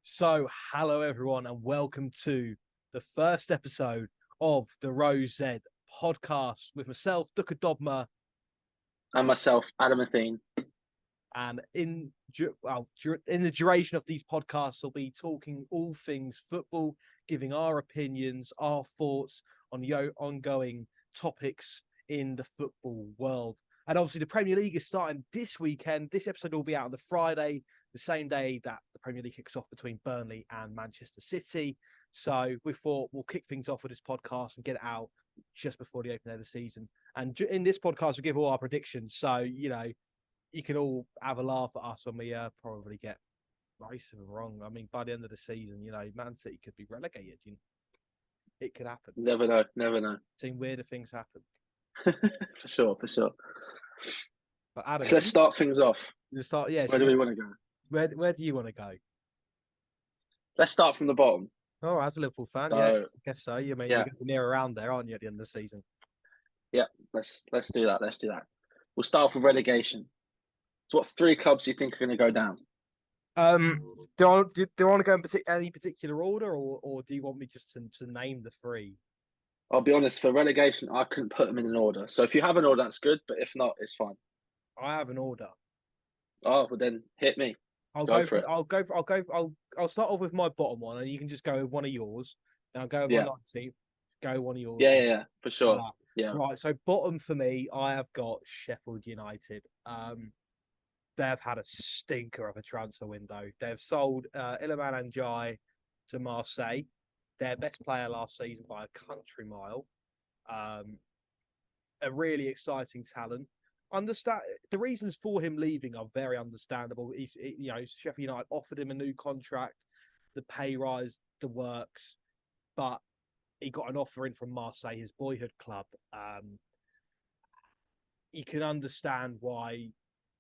So, hello everyone, and welcome to the first episode of the Rose Z podcast with myself, Duka Dobma, And myself, Adam Athene. and in the duration of these podcasts, we'll be talking all things football, giving our opinions, our thoughts on the ongoing topics in the football world. And obviously, the Premier League is starting this weekend. This episode will be out on the Friday, the same day that the Premier League kicks off between Burnley and Manchester City. So we thought we'll kick things off with this podcast and get it out just before the opening of the season. And in this podcast, we give all our predictions. So, you can all have a laugh at us when we probably get most of them wrong. I mean, by the end of the season, Man City could be relegated. It could happen. Never know. Seen weirder things happen. For sure. But Adam, So let's start things off. Yeah. Where do we want to go? Where do you want to go? Let's start from the bottom. Oh, as a Liverpool fan, So, yeah, I guess so. You mean yeah. you're going to be near around there, aren't you, at the end of the season? Yeah, let's do that. We'll start off with relegation. So, what three clubs do you think are going to go down? Do I want to go in any particular order, or do you want me just to name the three? I'll be honest. For relegation, I couldn't put them in an order. So, if you have an order, that's good. But if not, it's fine. I have an order. Oh, well then hit me. I'll start off with my bottom one, and you can just go with one of yours. Then I'll go with my 19th. Go one of yours. Yeah, for sure. Yeah. Right. So bottom for me, I have got Sheffield United. They've had a stinker of a transfer window. They've sold Iliman Ndiaye to Marseille, their best player last season by a country mile. A really exciting talent. Understand the reasons for him leaving are very understandable. Sheffield United offered him a new contract, the pay rise, the works, but he got an offer in from Marseille, his boyhood club. You can understand why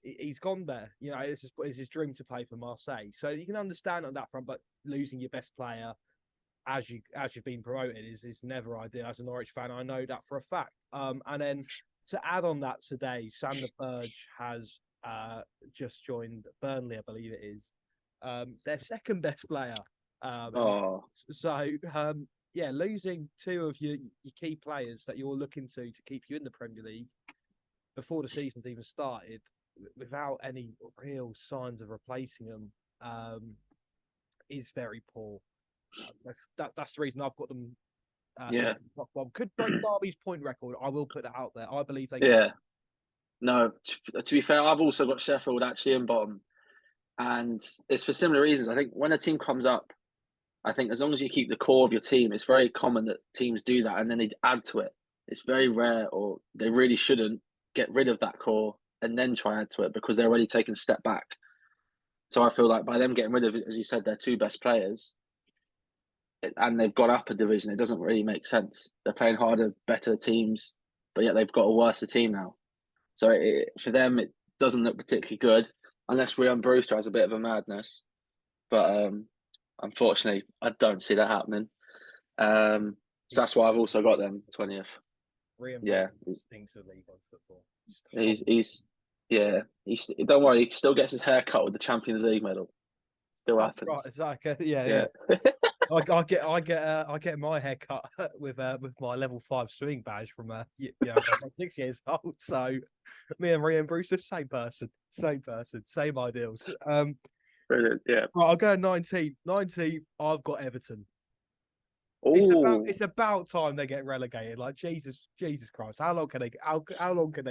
he's gone there. It's his dream to play for Marseille. So you can understand on that front, but losing your best player as you've been promoted is never ideal. As a Norwich fan, I know that for a fact. And then to add on that today, Sander Berge has just joined Burnley, I believe it is. Their second best player. Losing two of your key players that you're looking to keep you in the Premier League before the season's even started, without any real signs of replacing them, is very poor. That's the reason I've got them. Could break Derby's point record. I will put that out there. I believe they can. Yeah. No, to be fair, I've also got Sheffield actually in bottom. And it's for similar reasons. I think when a team comes up, I think as long as you keep the core of your team, it's very common that teams do that and then they add to it. It's very rare, or they really shouldn't get rid of that core and then try add to it because they're already taking a step back. So I feel like by them getting rid of, as you said, their two best players, and they've gone up a division, it doesn't really make sense. They're playing harder, better teams, but yet they've got a worse team now. So for them, it doesn't look particularly good unless Ryan Brewster has a bit of a madness. But unfortunately, I don't see that happening. So that's why I've also got them 20th. Ryan stinks of League One football. He's don't worry, he still gets his hair cut with the Champions League medal. Still happens. Right, it's like I get my hair cut with my level 5 swimming badge from 6 years old. So me and Ryan Brewster, same person, same ideals. Brilliant, yeah. Right, I'll go 19. 19th, I've got Everton. It's about time they get relegated. Like Jesus Christ, how long can they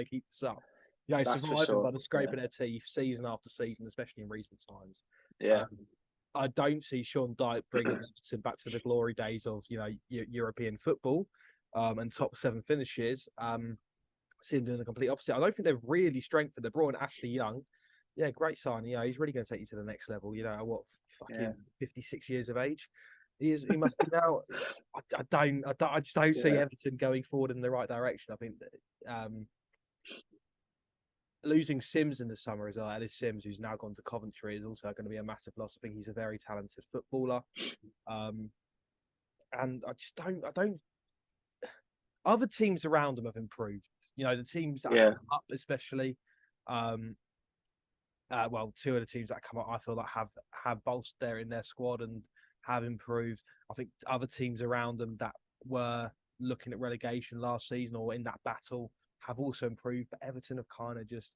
keep this up? Surviving by the scrape of their teeth, season after season, especially in recent times. Yeah. I don't see Sean Dyche bringing Everton back to the glory days of European football and top 7 finishes. See them doing the complete opposite. I don't think they've really strengthened. They brought in Ashley Young. Yeah, great sign. He's really going to take you to the next level. 56 years of age. He must be now. I just don't see Everton going forward in the right direction. I think that, losing Sims in the summer as well, Ellis Sims, who's now gone to Coventry, is also going to be a massive loss. I think he's a very talented footballer. And I don't. Other teams around them have improved. The teams that have come up, especially. well, two of the teams that come up, I feel like have bolstered in their squad and have improved. I think other teams around them that were looking at relegation last season or in that battle have also improved, but Everton have kind of just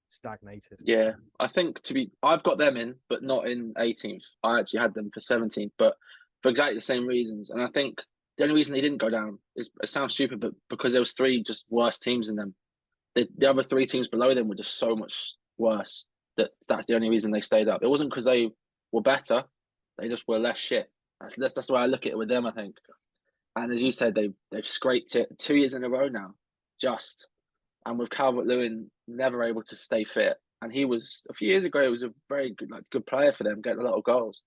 stagnated. Yeah, I think I've got them in, but not in 18th. I actually had them for 17th, but for exactly the same reasons. And I think the only reason they didn't go down is, it sounds stupid, but because there was three just worse teams than them. The other three teams below them were just so much worse that's the only reason they stayed up. It wasn't because they were better; they just were less shit. That's the way I look at it with them. I think, and as you said, they've scraped it 2 years in a row now, and with Calvert-Lewin never able to stay fit. And he was a few years ago. He was a very good player for them, getting a lot of goals.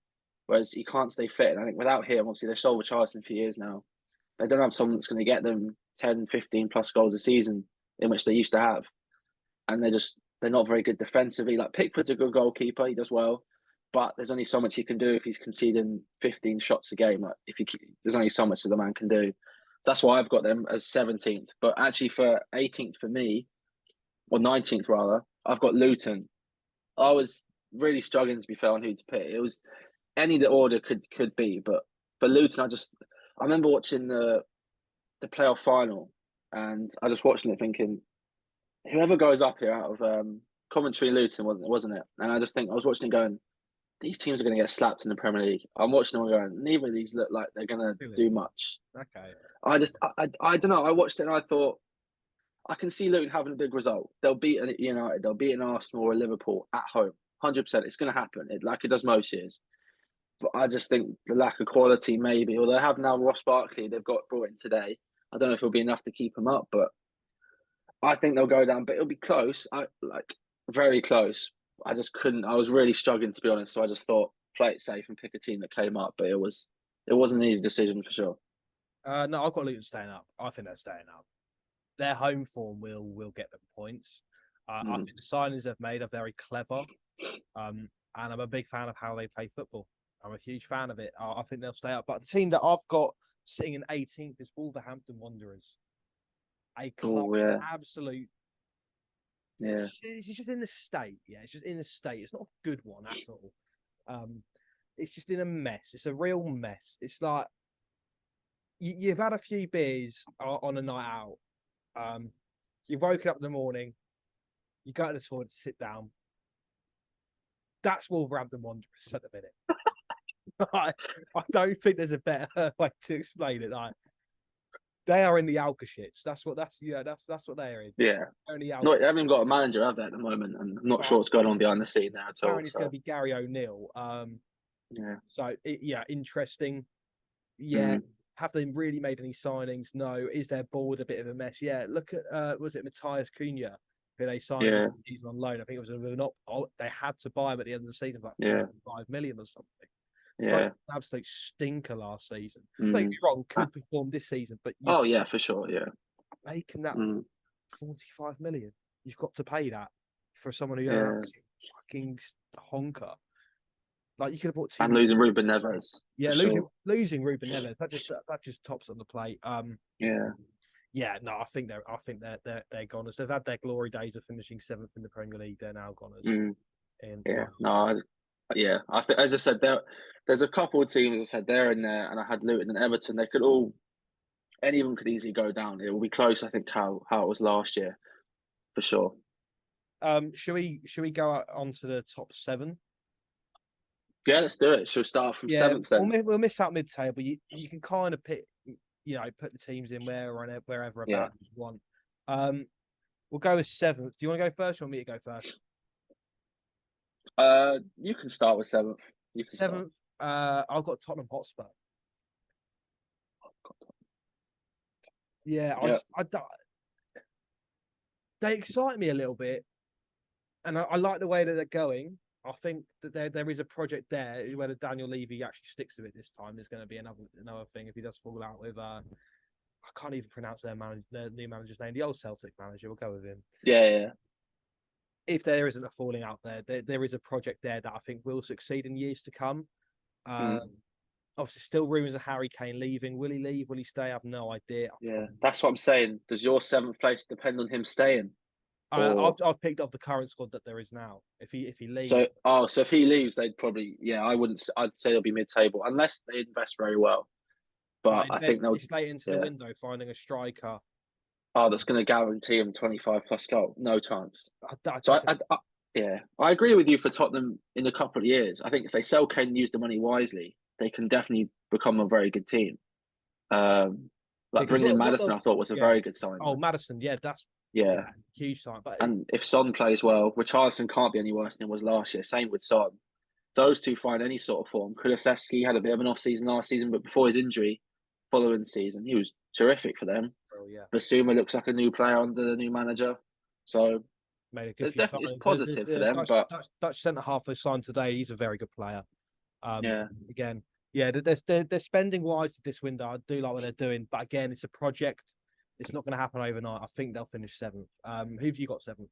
Whereas he can't stay fit. And I think without him, obviously they've sold Richarlison for years now. They don't have someone that's going to get them 10, 15 plus goals a season, in which they used to have. And they're not very good defensively. Like Pickford's a good goalkeeper, he does well, but there's only so much he can do if he's conceding 15 shots a game. Like there's only so much that the man can do. So that's why I've got them as 17th. But actually, for 18th for me, or 19th rather, I've got Luton. I was really struggling, to be fair, on who to pick. It was any the order could be, but for Luton, I remember watching the playoff final, and I just watching it thinking, whoever goes up here out of Coventry and Luton, wasn't it? And I was watching it going, these teams are going to get slapped in the Premier League. I'm watching them going, neither of these look like they're going to do much. Okay. I don't know. I watched it and I thought, I can see Luton having a big result. They'll beat an United, they'll beat an Arsenal or a Liverpool at home. 100%. It's going to happen, like it does most years. But I just think the lack of quality, maybe, or they have now Ross Barkley, they've got brought in today. I don't know if it'll be enough to keep them up, but I think they'll go down. But it'll be close, very close. I just couldn't. I was really struggling, to be honest. So I just thought, play it safe and pick a team that came up. But it wasn't an easy decision for sure. No, I've got Luton staying up. I think they're staying up. Their home form will get them points. I think the signings they've made are very clever, and I'm a big fan of how they play football. I'm a huge fan of it. I think they'll stay up. But the team that I've got sitting in 18th is Wolverhampton Wanderers. A club absolute. Yeah, it's just in the state. Yeah, it's just in the state. It's not a good one at all. It's just in a mess. It's a real mess. It's like you've had a few beers on a night out. You've woken up in the morning. You go to the toilet to sit down. That's Wolverhampton Wanderers at the minute. I don't think there's a better way to explain it. Like, they are in the Alka shits. That's what they are in. Yeah. Only they haven't even got a manager, have they, at the moment? And I'm not sure what's going on behind the scene there at all. Apparently, it's going to be Gary O'Neill. Yeah. So interesting. Yeah. Have they really made any signings? No. Is their board a bit of a mess? Yeah. Look at was it Matthias Cunha, who they signed season on loan? I think it was they had to buy him at the end of the season for like 5 million or something. Yeah, an absolute stinker last season. Don't get me wrong, could perform this season, but for sure, making that 45 million, you've got to pay that for someone who fucking honker. Like, you could have bought and losing Ruben Neves. Yeah, losing Ruben Neves, that just tops on the plate. Yeah, no, I think they're goners. They've had their glory days of finishing 7th in the Premier League. They're now goners. I think, as I said, there's a couple of teams. As I said, they're in there, and I had Luton and Everton. Any of them could easily go down. It will be close. I think how it was last year, for sure. Should we go on to the top 7? Yeah, let's do it. Should we start from 7th then? We'll miss out mid-table. You can kind of pick, put the teams in wherever about you want. We'll go with 7th. Do you want to go first, or want me to go first? You can start with 7th. 7th. I've got Tottenham Hotspur. Yeah, they excite me a little bit, and I like the way that they're going. I think that there is a project there. Whether Daniel Levy actually sticks to it this time is going to be another thing. If he does fall out with, I can't even pronounce their new manager's name. The old Celtic manager. We'll go with him. Yeah. If there isn't a falling out there is a project there that I think will succeed in years to come. Obviously, still rumours of Harry Kane leaving. Will he leave? Will he stay? I have no idea. Yeah, that's what I'm saying. Does your 7th place depend on him staying? I've picked up the current squad that there is now. If he leaves, so if he leaves, they'd probably I wouldn't. I'd say they'll be mid-table unless they invest very well. But I think they'll. it's late into the window finding a striker. Oh, that's going to guarantee him 25 plus goal. No chance. I agree with you for Tottenham in a couple of years. I think if they sell Kane and use the money wisely, they can definitely become a very good team. Bringing in Maddison, I thought was a very good sign. Oh, Maddison, that's huge sign. And if Son plays well, Richarlison can't be any worse than it was last year. Same with Son. Those two find any sort of form. Kulusevski had a bit of an off season last season, but before his injury, following the season, he was terrific for them. Oh, yeah. Basuma looks like a new player under the new manager. So it's positive for them. Dutch centre half they signed today. He's a very good player. Again, they're spending wise this window. I do like what they're doing, but again, it's a project. It's not going to happen overnight. I think they'll finish 7th. Who have you got 7th?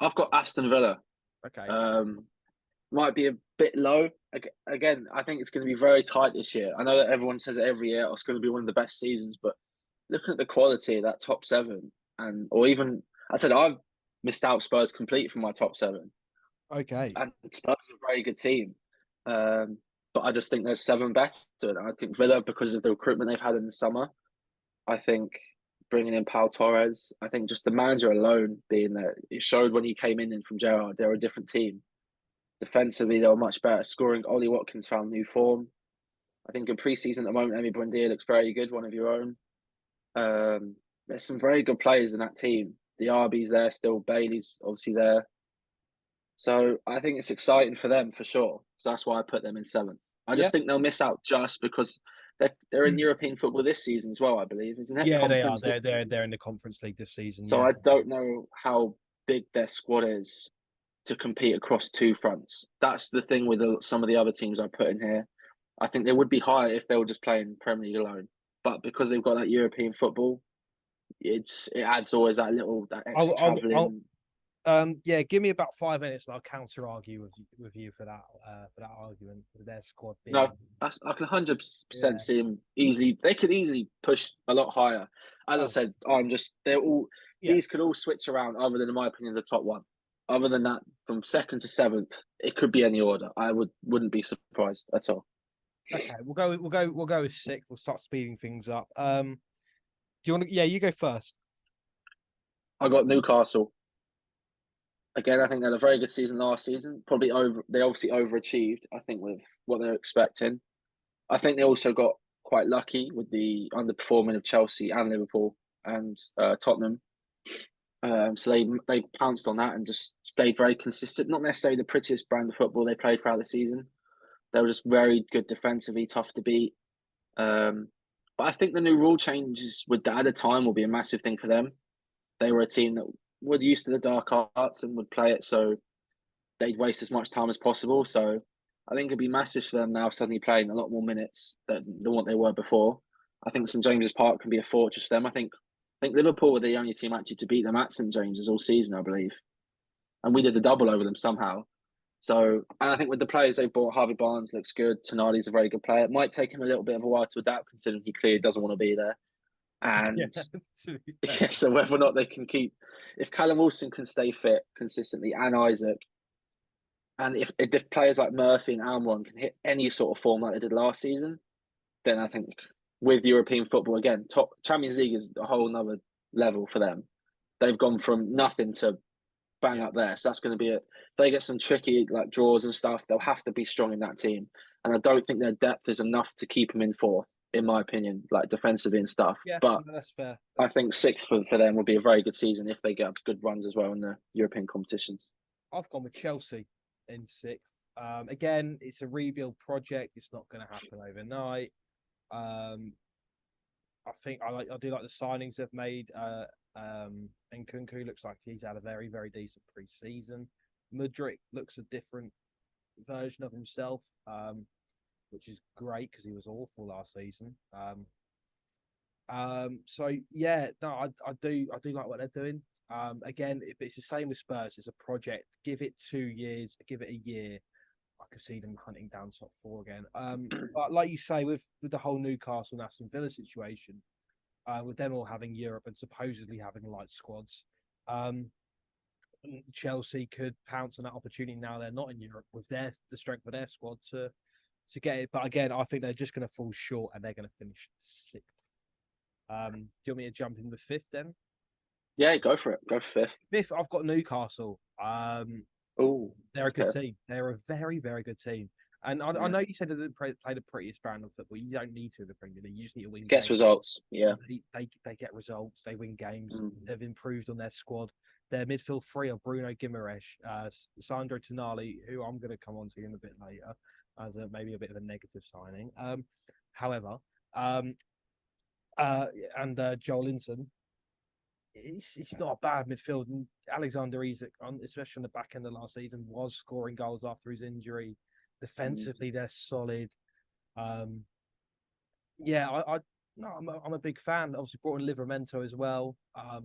I've got Aston Villa. Okay. Might be a bit low. Again, I think it's going to be very tight this year. I know that everyone says it every year. It's going to be one of the best seasons, but looking at the quality of that top 7, I've missed out Spurs completely from my top 7. Okay. And Spurs are a very good team. But I just think there's 7 better. I think Villa, because of the recruitment they've had in the summer, I think bringing in Pau Torres, I think just the manager alone being there, it showed when he came in from Gerrard, they were a different team. Defensively, they were much better. Scoring, Ollie Watkins found new form. I think in pre-season at the moment, Emi Buendia looks very good, one of your own. There's some very good players in that team. The RB's there still. Bailey's obviously there. So I think it's exciting for them for sure. So that's why I put them in 7th. I just think they'll miss out just because they're in European football this season as well, I believe, isn't it? Yeah, they are. They're in the Conference League this season. So I don't know how big their squad is to compete across 2 fronts. That's the thing with some of the other teams I put in here. I think they would be higher if they were just playing Premier League alone. But because they've got that European football, it adds always that extra travelling. Give me about 5 minutes and I'll counter argue with you for that argument with their squad. No, I can 100% see them easily. They could easily push a lot higher. As I said, these could all switch around. Other than, in my opinion, the top 1. Other than that, from 2nd to 7th, it could be any order. I wouldn't be surprised at all. Okay, we'll go with 6th. We'll start speeding things up. Do you want to? Yeah, you go first. I got Newcastle. Again, I think they had a very good season last season. They obviously overachieved, I think, with what they're expecting. I think they also got quite lucky with the underperforming of Chelsea and Liverpool and Tottenham. So they pounced on that and just stayed very consistent. Not necessarily the prettiest brand of football they played throughout the season. They were just very good defensively, tough to beat. But I think the new rule changes with that at a time will be a massive thing for them. They were a team that were used to the dark arts and would play it so they'd waste as much time as possible. So I think it'd be massive for them now suddenly playing a lot more minutes than what they were before. I think St James's Park can be a fortress for them. I think Liverpool were the only team actually to beat them at St James's all season, I believe. And we did the double over them somehow. So, and I think with the players they bought, Harvey Barnes looks good. Tonali's a very good player. It might take him a little bit of a while to adapt, considering he clearly doesn't want to be there. And so whether or not they can keep, if Callum Wilson can stay fit consistently and Isaac, and if players like Murphy and Almiron can hit any sort of form like they did last season, then I think with European football, again, top Champions League is a whole nother level for them. They've gone from nothing to bang up there. So that's going to be it. If they get some tricky like draws and stuff, they'll have to be strong in that team. And I don't think their depth is enough to keep them in 4th, in my opinion, like defensively and stuff. Yeah, but that's fair. I think 6th for them would be a very good season if they get good runs as well in the European competitions. I've gone with Chelsea in 6th. Again, it's a rebuild project. It's not going to happen overnight. I think I do like the signings they've made. And Nkunku looks like he's had a very, very decent pre-season. Mudryk looks a different version of himself, which is great because he was awful last season. So yeah, no, I do like what they're doing. Again, it's the same with Spurs. It's a project. Give it 2 years. Give it a year. I could see them hunting down top 4 again. But like you say, with the whole Newcastle and Aston Villa situation, with them all having Europe and supposedly having light squads, Chelsea could pounce on that opportunity now they're not in Europe with the strength of their squad to get it. But again, I think they're just going to fall short and they're going to finish sixth. Do you want me to jump in with fifth then? Yeah, go for it. Go for fifth. Fifth, I've got Newcastle. Oh, They're a good team. They're a very, very good team. And I know you said that they play the prettiest brand of football. You don't need to in the Premier League. You just need to win. Gets results. Yeah. They get results. They win games. Mm. They've improved on their squad. Their midfield three are Bruno Guimaraes, Sandro Tonali, who I'm going to come on to in a bit later as maybe a bit of a negative signing. However, and Joelinton. It's not a bad midfield. And Alexander Isak, especially on the back end of last season, was scoring goals after his injury. Defensively, they're solid. Yeah, I'm a big fan. Obviously, brought in Livramento as well. Of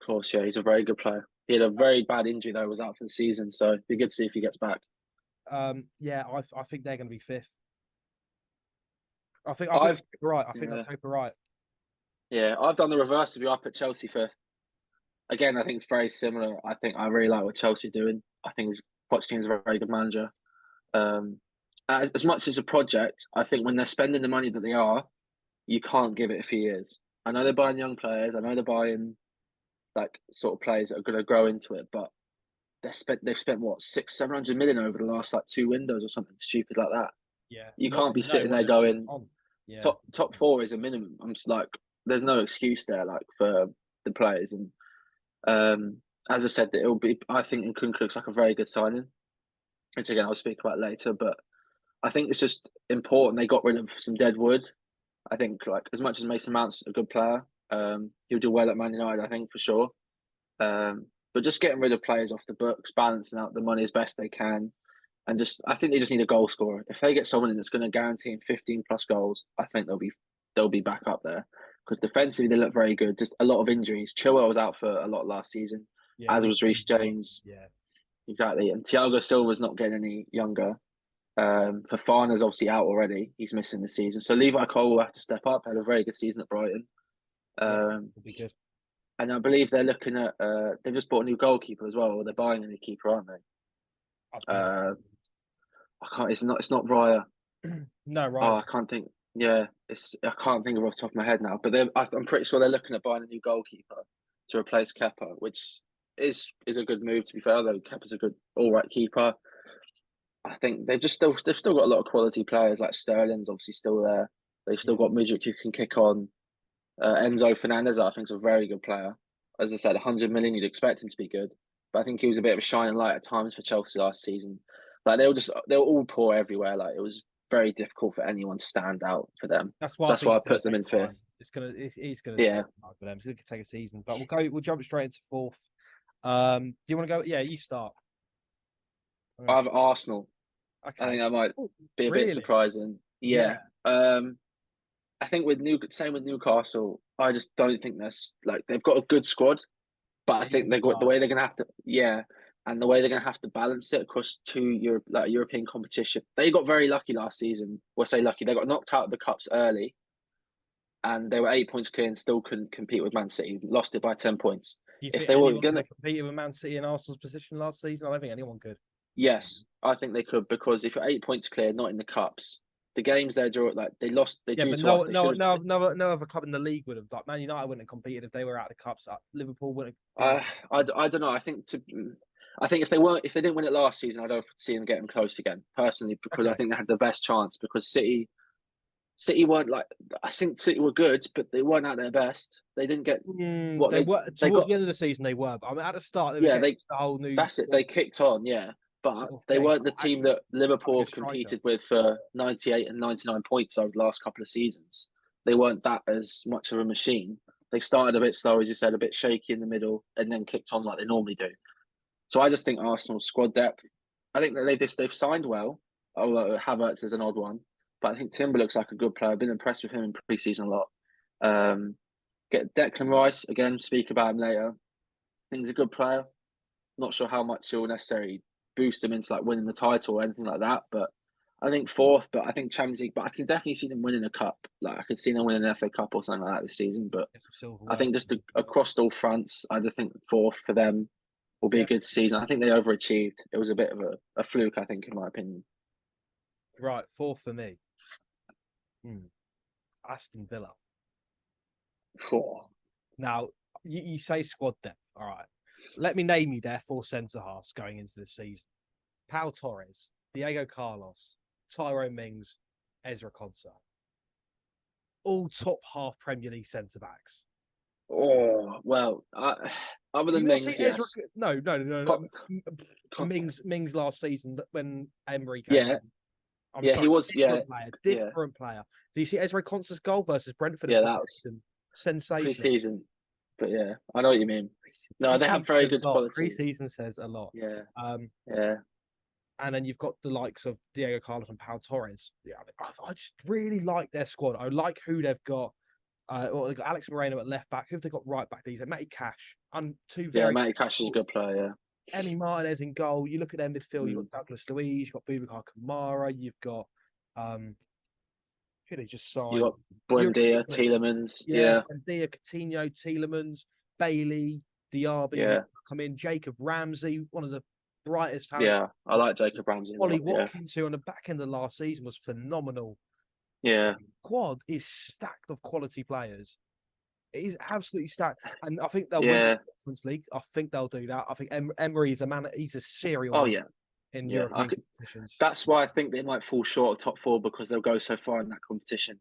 course, yeah, he's a very good player. He had a very bad injury though, was out for the season, so it'd be good to see if he gets back. Yeah, I think they're going to be fifth. I think they're right. I think they're right. Yeah, I've done the reverse of you. I put Chelsea fifth. Again, I think it's very similar. I think I really like what Chelsea are doing. I think Pochettino's a very good manager. As much as a project, I think when they're spending the money that they are, you can't give it a few years. I know they're buying young players. I know they're buying like sort of players that are going to grow into it, but they've spent what 600-700 million over the last like 2 windows or something stupid like that. Yeah, you can't be sitting there going yeah. top 4 is a minimum. I'm just like, there's no excuse there like for the players. And as I said, it'll be. I think Nkunku looks like a very good signing, which again I'll speak about later. But I think it's just important they got rid of some dead wood. I think like as much as Mason Mount's a good player, he'll do well at Man United. I think for sure. But just getting rid of players off the books, balancing out the money as best they can, and I think they just need a goal scorer. If they get someone in that's going to guarantee 15 plus goals, I think they'll be back up there. Because defensively they look very good. Just a lot of injuries. Chilwell was out for a lot last season, as was Reece James. Yeah, exactly. And Thiago Silva's not getting any younger. Fofana's obviously out already. He's missing the season. So Levi Cole will have to step up. Had a very good season at Brighton. will be good. And I believe they're looking at. They've just bought a new goalkeeper as well. Or they're buying a new keeper, aren't they? I can't. It's not Raya. No, Raya. Oh, I can't think. Yeah, I can't think of it off the top of my head now. But I'm pretty sure they're looking at buying a new goalkeeper to replace Kepa, which is a good move to be fair. Though Kepa's a good, all right keeper. I think they've still got a lot of quality players. Like Sterling's obviously still there. They've still got Mudryk who can kick on. Enzo Fernandez, I think, is a very good player. As I said, 100 million, you'd expect him to be good, but I think he was a bit of a shining light at times for Chelsea last season. Like they were all poor everywhere. Like it was very difficult for anyone to stand out for them. That's why I put them in fifth. It's gonna take for them. It's gonna take a season, but we'll jump straight into fourth. Do you want to go? Yeah, you start. I have Arsenal. Okay. I think that might be a bit surprising. Yeah. I think same with Newcastle. I just don't think they've got a good squad, but I think the way they're gonna have to and the way they're gonna have to balance it across 2 European competition. They got very lucky last season. We'll say lucky. They got knocked out of the cups early, and they were 8 points clear and still couldn't compete with Man City. Lost it by 10 points. If they were going to compete with Man City in Arsenal's position last season, I don't think anyone could. Yes, I think they could, because if you're 8 points clear, not in the cups, the games they drew, like they lost. They drew but no other club in the league would have. Like Man United wouldn't have competed if they were out of the cups. Liverpool wouldn't have. I don't know. I think if they didn't win it last season, I don't see them getting close again. Personally, because I think they had the best chance. Because City weren't like. I think City were good, but they weren't at their best. They didn't get what they were towards the end of the season. They were. But I mean, at the start, they the whole new. That's it. They kicked on, yeah. But they weren't the team that Liverpool have competed with for 98 and 99 points over the last couple of seasons. They weren't that as much of a machine. They started a bit slow, as you said, a bit shaky in the middle, and then kicked on like they normally do. So I just think Arsenal's squad depth. I think that they've signed well. Although Havertz is an odd one, but I think Timber looks like a good player. I've been impressed with him in pre-season a lot. Get Declan Rice again. Speak about him later. I think he's a good player. Not sure how much he'll necessarily boost them into like winning the title or anything like that, but I think fourth, but I think Champions League. But I can definitely see them winning a cup. Like I could see them winning an FA Cup or something like that this season. But Get some I silverware. think just across all fronts, I just think fourth for them will be a Yeah, good season. I think they overachieved. It was a bit of a fluke, I think, in my opinion. right. Fourth for me. Aston Villa. Four. Now, you say squad depth. All right. Let me name you their four centre halves going into the season: Pau Torres, Diego Carlos, Tyrone Mings, Ezra Konsa. All top half Premier League centre backs. Oh well, other You than not see Mings, Ezra? yes. No. Co- co- Mings last season when Emery came yeah, in. I'm yeah, he sorry, was. Yeah, yeah, different player. Do you see Ezra Konsa's goal versus Brentford in yeah. That was pre-season? Sensational. pre-season, but yeah, I know what you mean. No, they have Pre-season very says good a lot. quality. Pre-season says a lot. Yeah, Um, yeah, and then you've got the likes of Diego Carlos and Pau Torres. Yeah, I just really like their squad. I like who they've got. Or they've got Alex Moreno at left back. Who have they got right back? These are Matty Cash and two yeah. very Matty Cash is a good player. Emi Martinez in goal. You look at their midfield. Yeah. You've got Douglas Luiz. You've got Boubacar Kamara. You've got who they just You signed. got Buendia, Tielemans. Yeah, Yeah, and Dia Coutinho, Tielemans, Bailey, Diaby yeah, come in. Jacob Ramsey, one of the brightest talents. yeah. I like Jacob Ramsey a Ollie lot. Yeah, Watkins, who on the back end of last season was phenomenal. yeah, Quad is stacked of quality players. It is absolutely stacked, and I think they'll win yeah. the Conference League. I think they'll do that. I think Emery is a man. He's a serial Oh man yeah, in yeah. European competitions. That's why I think they might fall short of top four because they'll go so far in that competition.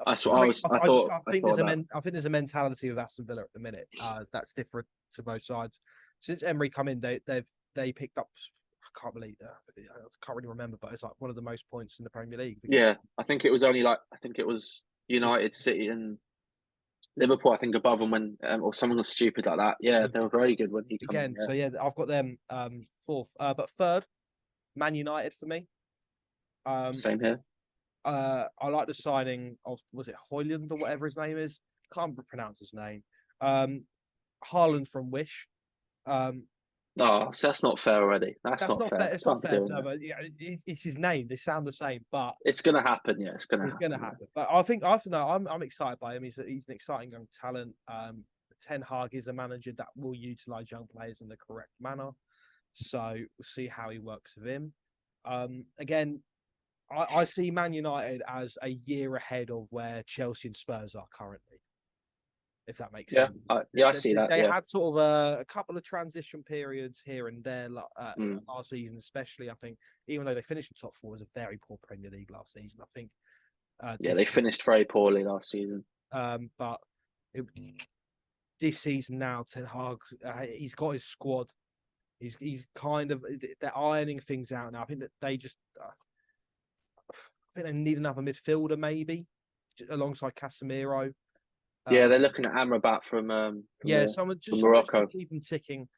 That's what I I mean, was. I thought. I I think there's thought a that. I think there's a mentality of Aston Villa at the minute that's different to both sides. Since Emery come in, they picked up. I can't believe that. I can't really remember, but it's like one of the most points in the Premier League. Yeah, I think it was only like I think it was Just United, City, and Liverpool. I think above them when or someone was stupid like that. Yeah, they were very good when he come in. again, Yeah, so yeah, I've got them fourth, but third, Man United for me. Um, same here. I like the signing of was it Hoyland or whatever his name is. Can't pronounce his name. Um, Haaland from Wish. Um, Oh, so that's not fair already. That's that's not not fair. fair. It's not Can't be fair. doing No, that. but yeah, it's his name. They sound the same, but It's gonna happen. Yeah, it's gonna it's going to happen. Yeah. happen. But I think no, I'm excited by him. He's an exciting young talent. Ten Hag is a manager that will utilize young players in the correct manner. So we'll see how he works with him. Again, I see Man United as a year ahead of where Chelsea and Spurs are currently, if that makes Yeah, sense. yeah, I see that. They Yeah. had sort of a couple of transition periods here and there Mm. last season, especially. I think even though they finished in top four, it was a very poor Premier League last season. I think Yeah, they finished very poorly last season. but it, this season now, Ten Hag, he's got his squad. He's kind of they're ironing things out now. I think that they just I think they need another midfielder maybe alongside Casemiro. Yeah, Um, they're looking at Amrabat yeah, someone from someone to Morocco. keep them ticking.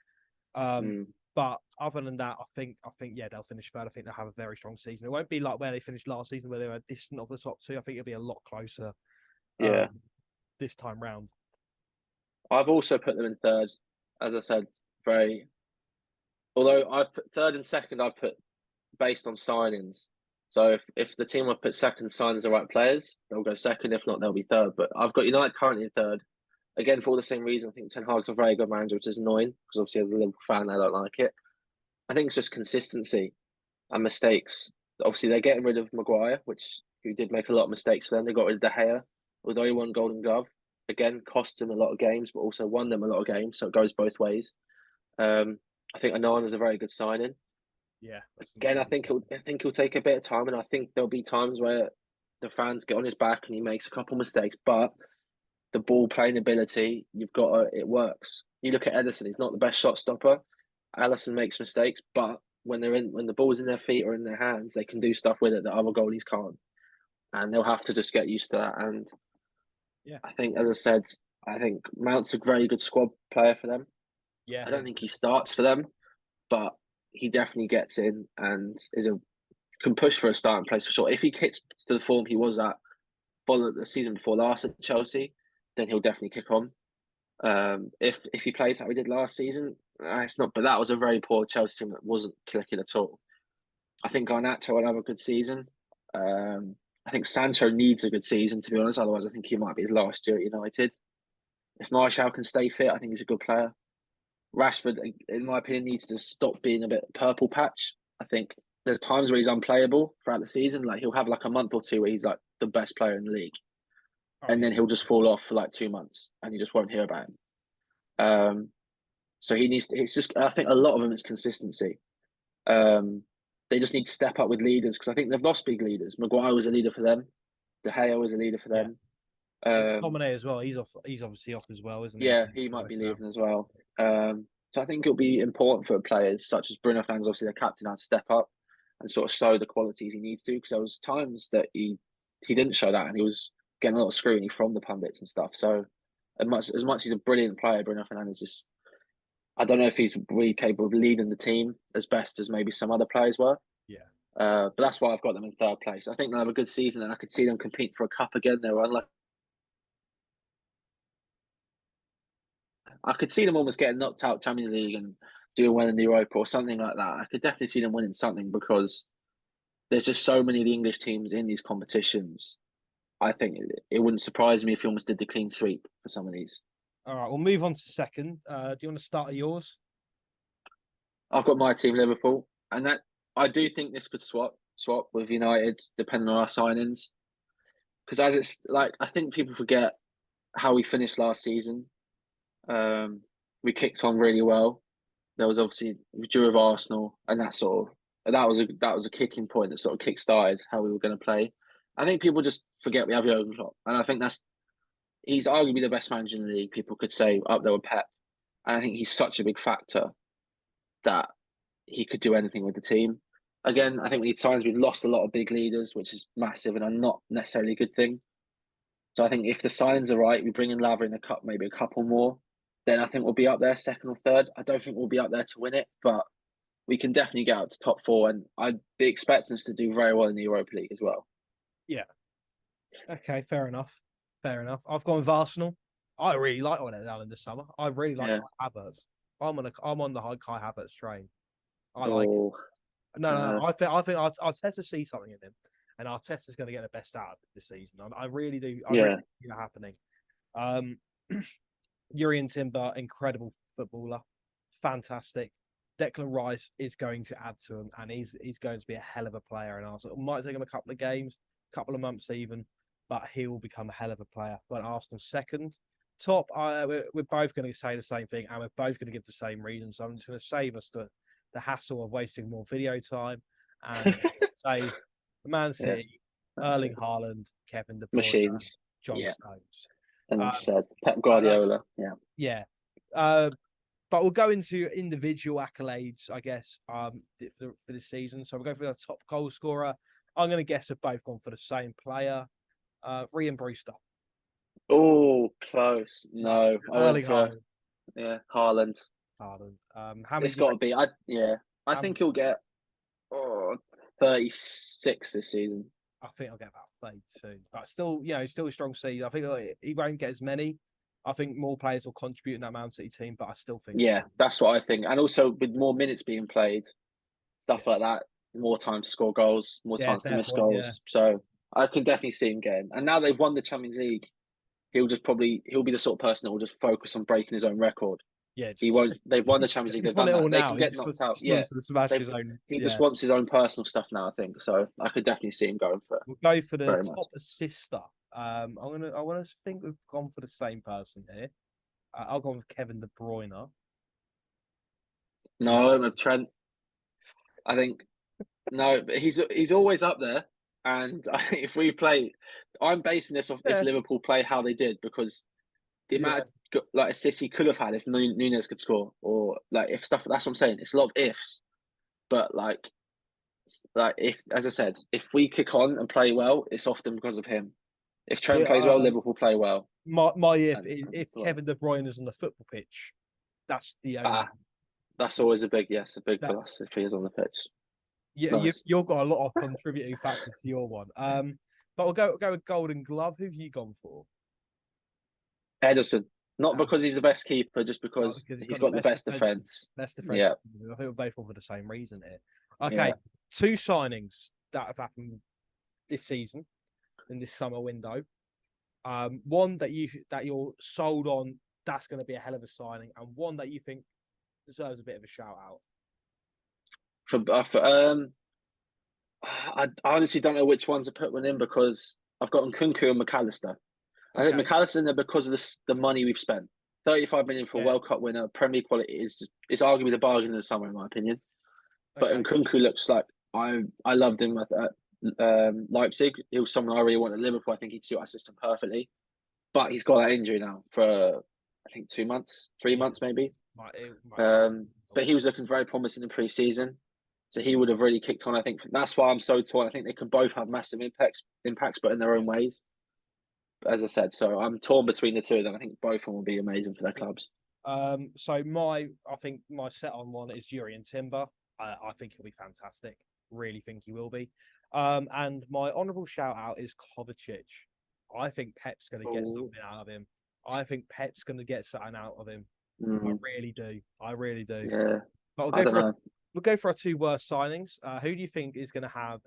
Um, Mm. but other than that, I think yeah, they'll finish third. I think they'll have a very strong season. It won't be like where they finished last season, where they were distant of the top two. I think it'll be a lot closer. Yeah, This time round. I've also put them in third. As I said, very. Although I've put third and second, I've put based on signings. So if the team I've put second signs the right players, they'll go second. If not, they'll be third. But I've got United currently in third. Again, for all the same reason, I think Ten Hag's a very good manager, which is annoying because obviously as a Liverpool fan, I don't like it. I think it's just consistency and mistakes. Obviously, they're getting rid of Maguire, who did make a lot of mistakes for them. They got rid of De Gea, although he won Golden Glove. Again, cost them a lot of games, but also won them a lot of games. So it goes both ways. I think Annan is a very good signing. Yeah. Again, I think he'll take a bit of time, and I think there'll be times where the fans get on his back and he makes a couple mistakes. But the ball playing ability, it works. You look at Ederson; he's not the best shot stopper. Alisson makes mistakes, but when the ball's in their feet or in their hands, they can do stuff with it that other goalies can't, and they'll have to just get used to that. And Yeah. I think, as I said, I think Mount's a very good squad player for them. Yeah. I don't think he starts for them, but he definitely gets in and can push for a starting place for sure. If he kicks to the form he was at for the season before last at Chelsea, then he'll definitely kick on. If he plays how he did last season, it's not. But that was a very poor Chelsea team that wasn't clicking at all. I think Garnacho will have a good season. I think Sancho needs a good season, to be honest. Otherwise, I think he might be his last year at United. If Martial can stay fit, I think he's a good player. Rashford, in my opinion, needs to stop being a bit purple patch. I think there's times where he's unplayable throughout the season. Like he'll have like a month or two where he's like the best player in the league, and then he'll just fall off for like 2 months, and you just won't hear about him. So he needs. It's just. I think a lot of them is consistency. They just need to step up with leaders because I think they've lost big leaders. Maguire was a leader for them. De Gea was a leader for them. Domine as well. He's off. He's obviously off as well, isn't he? Yeah, he might be leaving as well. So I think it'll be important for players such as Bruno Fernandes, obviously their captain, now to step up and sort of show the qualities he needs to. Because there was times that he didn't show that, and he was getting a lot of scrutiny from the pundits and stuff. So as much he's a brilliant player, Bruno Fernandes just, I don't know if he's really capable of leading the team as best as maybe some other players were. Yeah. But that's why I've got them in third place. I think they'll have a good season, and I could see them compete for a cup again. They were unlucky. I could see them almost getting knocked out Champions League and doing well in the Europa or something like that. I could definitely see them winning something because there's just so many of the English teams in these competitions. I think it wouldn't surprise me if you almost did the clean sweep for some of these. All right, we'll move on to second. Do you want to start at yours? I've got my team, Liverpool, and that I do think this could swap with United depending on our signings. Because as it's like, I think people forget how we finished last season. We kicked on really well. There was obviously we drew with Arsenal, and that was a kicking point that sort of kick-started how we were going to play. I think people just forget we have Jurgen Klopp, and I think he's arguably the best manager in the league. People could say up there with Pep, and I think he's such a big factor that he could do anything with the team. Again, I think we need signs. We've lost a lot of big leaders, which is massive and not necessarily a good thing. So I think if the signs are right, we bring in Lavra in the cup, maybe a couple more, then I think we'll be up there second or third. I don't think we'll be up there to win it, but we can definitely get out to top four, and I'd be expecting us to do very well in the Europa League as well. Yeah. Okay, fair enough. Fair enough. I've gone with Arsenal. I really like what they've done in the summer. I really like Kai Havertz. I'm on the Kai Havertz train. I like it. No. I think Arteta see something in him, and Arteta's going to get the best out of it this season. I really do. I really see that happening. Jurrien Timber, incredible footballer, fantastic. Declan Rice is going to add to him, and he's going to be a hell of a player in Arsenal. It might take him a couple of games, couple of months even, but he will become a hell of a player. But Arsenal second. Top, we're both going to say the same thing, and we're both going to give the same reasons. So I'm just going to save us the hassle of wasting more video time and say Man City, Erling Haaland, Kevin De Bruyne, machines, John Stones. And you said Pep Guardiola, But we'll go into individual accolades, I guess, for this season. So we'll go for the top goal scorer. I'm going to guess they've both gone for the same player, Ryan Brewster. Oh, close. No, Erling Haaland. Yeah, Haaland. It's got to be. I think he'll get 36 this season. I think I'll get about 32, but still a strong season. I think he won't get as many. I think more players will contribute in that Man City team, but I still think. Yeah, that's what I think. And also with more minutes being played, stuff like that, more time to score goals, more chance to miss goals. Yeah. So I can definitely see him getting. And now they've won the Champions League, he'll be the sort of person that will just focus on breaking his own record. Yeah, he won't. They've won the Champions League. They've done that. They can get knocked out. He just wants his own personal stuff now. I think so. I could definitely see him going for it. We'll go for the top assister. I want to think we've gone for the same person here. I'll go with Kevin De Bruyne. No, Trent. I think no, but he's always up there. And I think if we play, I'm basing this off if Liverpool play how they did, because the amount of like assists he could have had if Nunez could score, or like if stuff. That's what I'm saying. It's a lot of ifs, but like if, as I said, if we kick on and play well, it's often because of him. If Trent plays well, Liverpool play well. My if Kevin De Bruyne is on the football pitch, that's the only. That's always a big plus if he is on the pitch. Yeah, nice. You've got a lot of contributing factors to your one. But we'll go with Golden Glove. Who've you gone for? Ederson. Not because he's the best keeper, just because he's got the best defense. Best defense. Yeah. I think we're both for the same reason here. Okay. two signings that have happened this season in this summer window. One that you're sold on, that's going to be a hell of a signing, and one that you think deserves a bit of a shout out. I honestly don't know which one to put one in because I've got Nkunku and McAllister. I think McAllister in there because of the money we've spent. 35 million for a World Cup winner, Premier quality is arguably the bargain of the summer in my opinion. But Nkunku looks like I loved him at Leipzig. He was someone I really wanted at Liverpool. I think he'd suit our system perfectly. But he's got that injury now for I think 2 months, 3 months maybe. But he was looking very promising in pre-season. So he would have really kicked on. I think that's why I'm so torn. I think they can both have massive impacts, but in their own ways. But as I said, so I'm torn between the two of them. I think both of them will be amazing for their clubs. So I think my set on one is Jurrien Timber. I think he'll be fantastic. Really think he will be. And my honourable shout out is Kovacic. I think Pep's going to get something out of him. I think Pep's going to get something out of him. I really do. Yeah. But we'll go for our two worst signings. Who do you think is going to have?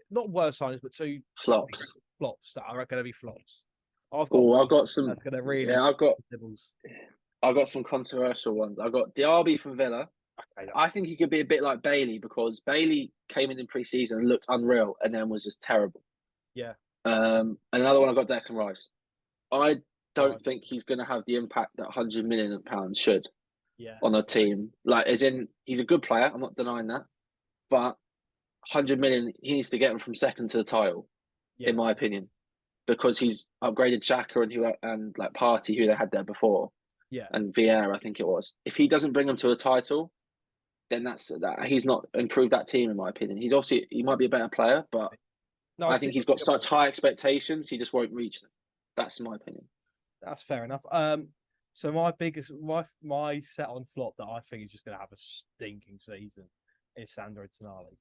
Not worst signings, but two flops that are going to be flops. I've got some. Going to really. Yeah, I've got some controversial ones. I've got Diaby from Villa. Okay, I think he could be a bit like Bailey because Bailey came in pre-season and looked unreal, and then was just terrible. Yeah. Another one I've got Declan Rice. I don't think he's going to have the impact that £100 million should. Yeah. On a team, like as in he's a good player. I'm not denying that, but 100 million he needs to get him from second to the title, in my opinion, because he's upgraded Xhaka and like Partey who they had there before, and Vieira I think it was. If he doesn't bring them to a title, then that's that he's not improved that team in my opinion. He might be a better player, but I think he's got such high expectations he just won't reach them. That's my opinion. That's fair enough. So my set on flop that I think is just going to have a stinking season is Sandro Tonali.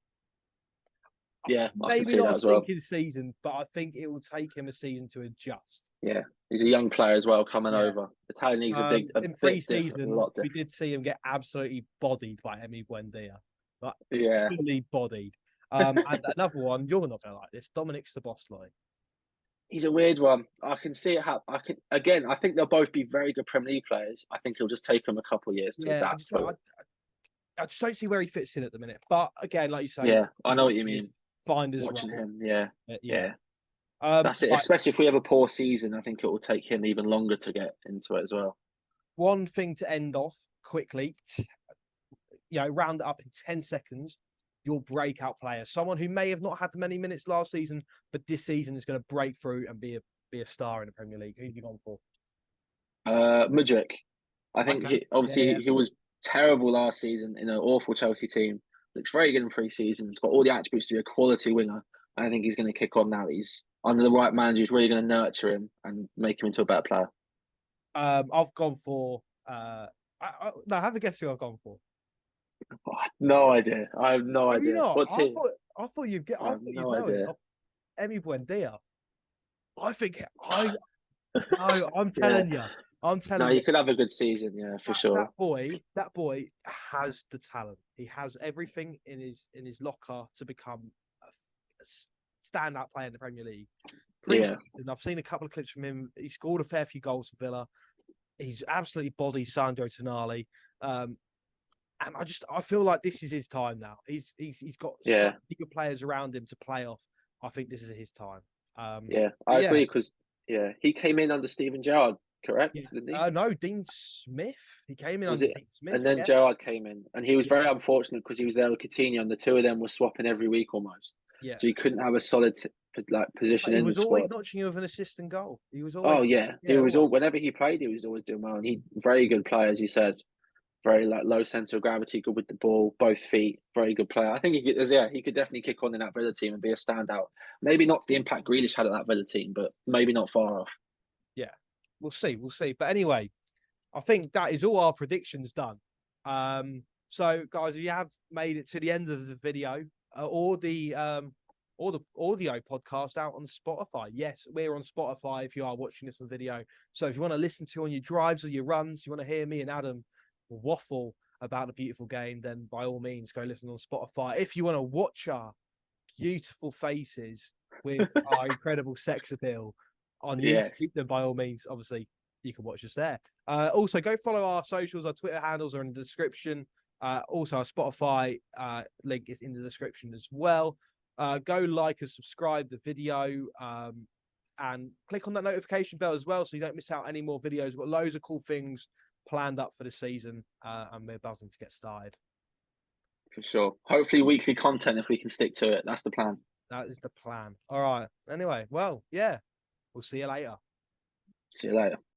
Yeah, maybe not a stinking season, but I think it will take him a season to adjust. Yeah, he's a young player as well coming over. Italian league's in pre-season. We did see him get absolutely bodied by Emi Buendia, fully bodied. And another one, you're not going to like this, Dominic Szoboszlai. He's a weird one. I can see it happen. I think they'll both be very good Premier League players. I think it'll just take them a couple of years to adapt. I just don't see where he fits in at the minute. But again, like you say, yeah, I know what you mean. Finders watching role. him, yeah. That's it. Especially if we have a poor season, I think it will take him even longer to get into it as well. One thing to end off quickly, round it up in 10 seconds. Your breakout player, someone who may have not had many minutes last season, but this season is going to break through and be a star in the Premier League. Who have you gone for? Mudryk. I think he was terrible last season in an awful Chelsea team. Looks very good in pre-season. He's got all the attributes to be a quality winger. I think he's going to kick on now. He's under the right manager who's really going to nurture him and make him into a better player. I've gone for. Have a guess who I've gone for. No idea. I have no idea. What's he? I thought you'd get. I thought you'd know it. Emi Buendia. I think I'm telling you. I'm telling you. No, he could have a good season, for sure. That boy has the talent. He has everything in his locker to become a standout player in the Premier League. I've seen a couple of clips from him. He scored a fair few goals for Villa. He's absolutely bodied Sandro Tonali. And I feel like this is his time now. He's got so many good players around him to play off. I think this is his time. I agree because he came in under Steven Gerrard, correct? Didn't he? No, Dean Smith. He came in under Dean Smith, and then Gerrard came in, and he was very unfortunate because he was there with Coutinho, and the two of them were swapping every week almost. Yeah. So he couldn't have a solid position in the squad. He was always notching over an assist and goal. He was always. He was whenever he played, he was always doing well, and he very good player, as you said. Very low center of gravity, good with the ball, both feet, very good player. I think he could definitely kick on in that Villa team and be a standout. Maybe not the impact Grealish had at that Villa team, but maybe not far off. Yeah, we'll see. But anyway, I think that is all our predictions done. So guys, if you have made it to the end of the video or the audio podcast out on Spotify, yes, we're on Spotify if you are watching this on video. So if you want to listen to on your drives or your runs, you want to hear me and Adam waffle about the beautiful game, then by all means go listen on Spotify. If you want to watch our beautiful faces with our incredible sex appeal on YouTube, Yes. then by all means, obviously, you can watch us there. Also, go follow our socials. Our Twitter handles are in the description. Also, our Spotify link is in the description as well. Go like and subscribe the video, and click on that notification bell as well so you don't miss out any more videos. We've got loads of cool things planned up for the season, and we're buzzing to get started. For sure. Hopefully weekly content if we can stick to it. That's the plan. That is the plan. All right. Anyway, well, yeah, we'll see you later. See you later.